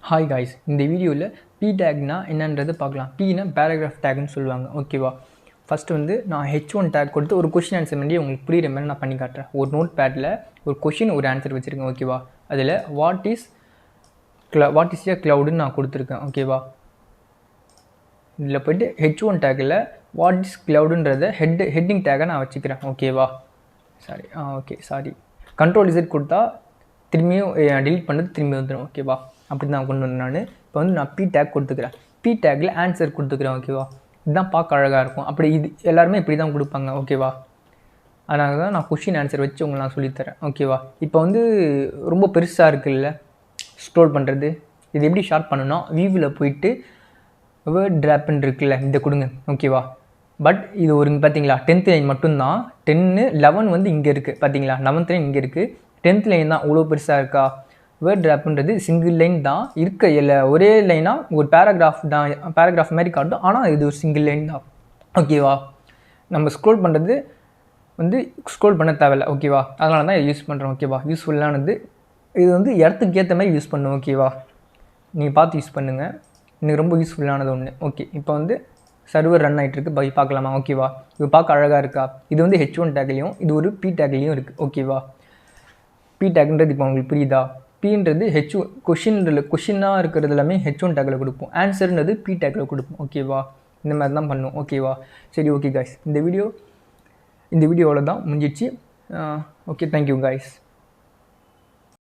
Hi guys, இந்த வீடியோவில் B டேக்னா என்னன்றது பார்க்கலாம். பீனா பேராகிராஃப் டேக்னு சொல்லுவாங்க. ஓகேவா? ஃபஸ்ட்டு வந்து நான் H1 டேக் கொடுத்து ஒரு கொஷின் ஆன்சர் பண்ணி உங்களுக்கு புரியுற மாதிரி நான் பண்ணி காட்டுறேன். ஒரு நோட் பேடில் ஒரு கொஷின் ஒரு ஆன்சர் வச்சுருக்கேன். ஓகேவா? அதில் வாட் இஸ் ஏ க்ளவுடுன்னு நான் கொடுத்துருக்கேன். ஓகேவா? இதில் போய்ட்டு H1 டேக்கில் வாட் இஸ் க்ளவுடுன்றதை ஹெட்டிங் டேக்கை நான் வச்சுக்கிறேன். ஓகேவா? சாரி கண்ட்ரோல் Z கொடுத்தா திரும்பியும் டெலிட் பண்ணது திரும்பி வந்துடும். ஓகேவா? அப்படி தான் கொண்டு வந்தேன் நான். இப்போ வந்து நான் பி டேக் கொடுத்துக்கிறேன். பி டேக்கில் ஆன்சர் கொடுத்துக்கிறேன். ஓகேவா? இதுதான் பார்க்க அழகாக இருக்கும். அப்படி இது எல்லாருமே இப்படி தான் கொடுப்பாங்க. ஓகேவா? அதனால தான் நான் கொஷின் ஆன்சர் வச்சு உங்களுக்கு நான் சொல்லித்தரேன். ஓகேவா? இப்போ வந்து ரொம்ப பெருசாக இருக்குல்ல ஸ்க்ரோல் பண்ணுறது, இது எப்படி ஷார்ட் பண்ணணும்னா வியூவில் போயிட்டு வேர்ட் ட்ராப்னு இருக்குல்ல, இதை கொடுங்க. ஓகேவா? பட் இது ஒரு பார்த்தீங்களா 10th லைன் மட்டும்தான். 10 11 வந்து இங்கே இருக்குது. பார்த்தீங்களா 11th லைன் இங்கே இருக்குது, 10th லைன் தான் இவ்வளோ பெருசாக இருக்கா. வேர்ட் ட்ராப்ன்றது சிங்கிள் லைன் தான் இருக்க, இல்லை ஒரே லைனாக ஒரு பேராகிராஃப் மாதிரி காட்டும். ஆனால் இது ஒரு சிங்கிள் லைன் தான். ஓகேவா? நம்ம ஸ்க்ரோல் பண்ணுறது வந்து ஸ்க்ரோல் பண்ண தேவையில்லை. ஓகேவா? அதனால தான் யூஸ் பண்ணுறோம். ஓகேவா? யூஸ்ஃபுல்லானது. இது வந்து இடத்துக்கு ஏற்ற மாதிரி யூஸ் பண்ணும். ஓகேவா? நீங்கள் பார்த்து யூஸ் பண்ணுங்கள். எனக்கு ரொம்ப யூஸ்ஃபுல்லானது ஒன்று. ஓகே, இப்போ வந்து சர்வர் ரன் ஆகிட்டுருக்கு. பார்க்கலாமா? ஓகேவா? இது பார்க்க அழகாக இருக்கா? இது வந்து H1 டேக்லேயும் இது ஒரு பி டேக்லேயும் இருக்குது. ஓகேவா? பி டேக்ன்றது இப்போ உங்களுக்கு புரியுதா? பீன்றது கொஷினாக இருக்கிறது எல்லாமே H1 டேக்கில் கொடுப்போம். ஆன்சர்ன்றது பி டேக்கில் கொடுப்போம். ஓகேவா? இந்த மாதிரி தான் பண்ணுவோம். ஓகேவா? சரி, ஓகே காய்ஸ், இந்த வீடியோவில் தான் முடிஞ்சிடுச்சு. Okay, thank you guys.